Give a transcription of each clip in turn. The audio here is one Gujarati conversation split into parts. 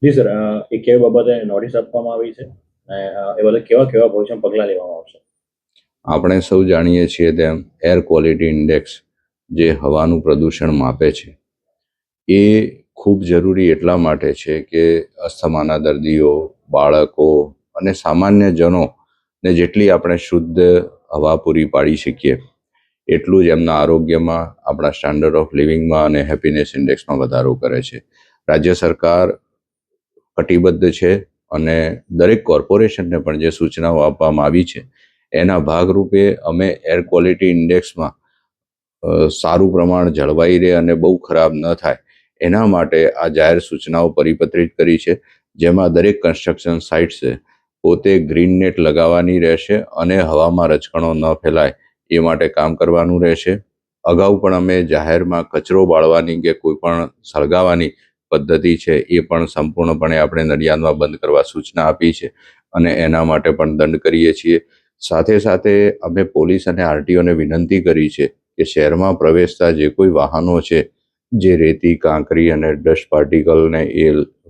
જી સર, એ કેવા બાબતે નોટિસ આપવામાં આવી છે અને એ બધા કેવા કેવા ભવિષ્યમાં પગલાં લેવામાં આવશે? આપણે સૌ જાણીએ છીએ તેમ એર ક્વોલિટી ઇન્ડેક્સ જે હવાનું પ્રદૂષણ માપે છે એ ખૂબ જરૂરી એટલા માટે છે કે અસ્થમાના દર્દીઓ, બાળકો અને સામાન્ય જનોને જેટલી આપણે શુદ્ધ હવા પૂરી પાડી શકીએ એટલું જ એમના આરોગ્યમાં, આપણા સ્ટાન્ડર્ડ ઓફ લિવિંગમાં અને હેપીનેસ ઇન્ડેક્સમાં વધારો કરે છે. રાજ્ય સરકાર કટિબદ્ધ છે અને દરેક કોર્પોરેશનને પણ જે સૂચનાઓ આપવામાં આવી છે એના ભાગરૂપે અમે એર ક્વોલિટી ઇન્ડેક્સમાં સારું પ્રમાણ જળવાઈ રહે અને બહુ ખરાબ ન થાય એના માટે આ જાહેર સૂચનાઓ પરિપત્રિત કરી છે, જેમાં દરેક કન્સ્ટ્રક્શન સાઇટ્સે પોતે ગ્રીન નેટ લગાવવાની રહેશે અને હવામાં રજકણો ન ફેલાય એ માટે કામ કરવાનું રહેશે. અગાઉ પણ અમે જાહેરમાં કચરો બાળવાની કે કોઈ પણ સળગાવવાની પદ્ધતિ છે એ પણ સંપૂર્ણપણે આપણે નડિયાદમાં બંધ કરવા સૂચના આપી છે અને એના માટે પણ દંડ કરીએ છીએ. સાથે સાથે અમે પોલીસ અને આરટીઓને વિનંતી કરી છે કે શહેરમાં પ્રવેશતા જે કોઈ વાહનો છે જે રેતી, કાંકરી અને ડસ્ટ પાર્ટિકલને એ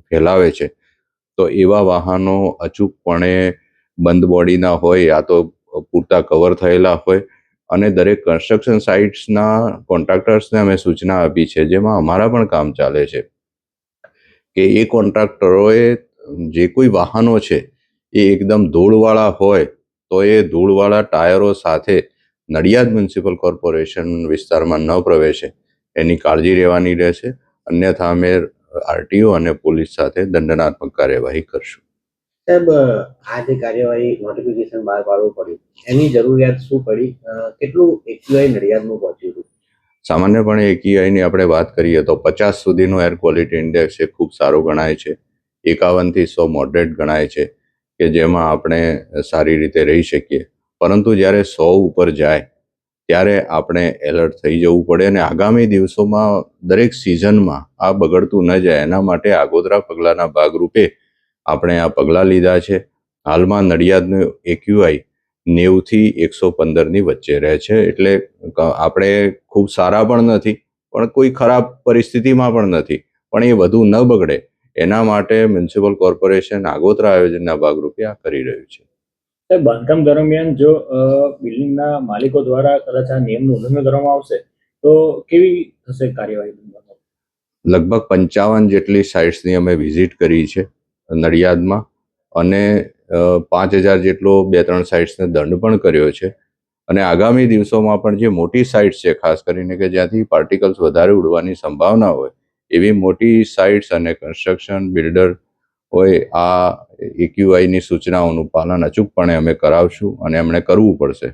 ફેલાવે છે તો એવા વાહનો અચૂકપણે બંધ બોડીના હોય યા તો પૂરતા કવર થયેલા હોય અને દરેક કન્સ્ટ્રક્શન સાઇટ્સના કોન્ટ્રાક્ટર્સને અમે સૂચના આપી છે, જેમાં અમારા પણ કામ ચાલે છે કે એ કોન્ટ્રાક્ટરોએ જે કોઈ વાહનો છે એ એકદમ ધૂળવાળા હોય તો એ ધૂળવાળા ટાયરો સાથે નડિયાદ મ્યુનિસિપલ કોર્પોરેશન વિસ્તારમાં ન પ્રવેશે એની કાળજી લેવાની રહેશે. અન્યથા અમે આરટીઓ અને પોલીસ સાથે દંડનાત્મક કાર્યવાહી કરશું. સાહેબ, આ જે કાર્યવાહી નોટિફિકેશન બહાર પાડવું પડ્યું એની જરૂરિયાત શું પડી? કેટલું એક્યુઆઈ નડિયાદનું પહોંચ્યું હતું? સામાન્યપણે એક્યુઆઈની આપણે વાત કરીએ તો 50 સુધીનો એર ક્વોલિટી ઇન્ડેક્સ એ ખૂબ સારો ગણાય છે. 51 થી 100 મોડરેટ ગણાય છે કે જેમાં આપણે સારી રીતે રહી શકીએ. પરંતુ જ્યારે 100 ઉપર જાય ત્યારે આપણે એલર્ટ થઈ જવું પડે અને આગામી દિવસોમાં દરેક સિઝનમાં આ બગડતું ન જાય એના માટે આગોતરા પગલાંના ભાગરૂપે આપણે આ પગલાં લીધા છે. હાલમાં નડિયાદનું એક્યુઆઈ 90 થી 115ની વચ્ચે રહે છે, એટલે આપણે ખૂબ સારા પણ નથી પણ કોઈ ખરાબ પરિસ્થિતિમાં પણ નથી, પણ એ વધુ ન બગડે એના માટે મ્યુનિસિપલ કોર્પોરેશન આગોતરા આયોજનના ભાગરૂપે આ કરી રહ્યું છે. બાંધકામ દરમિયાન જો બિલ્ડિંગના માલિકો દ્વારા કદાચ આ નિયમનું ઉલ્લંઘન કરવામાં આવશે તો કેવી થશે કાર્યવાહી? લગભગ 55 જેટલી સાઇટ્સની અમે વિઝિટ કરી છે નડિયાદમાં અને 5000 જેટલો 2-3 સાઇટ્સને દંડ પણ કર્યો છે અને આગામી દિવસોમાં પણ જે મોટી સાઇટ્સ છે, ખાસ કરીને કે જ્યાંથી પાર્ટિકલ્સ વધારે ઉડવાની સંભાવના હોય એવી મોટી સાઇટ્સ અને કન્સ્ટ્રક્શન બિલ્ડર હોય આ એક્યુઆઈની સૂચનાઓનું પાલન અચૂકપણે અમે કરાવશું અને એમણે કરવું પડશે.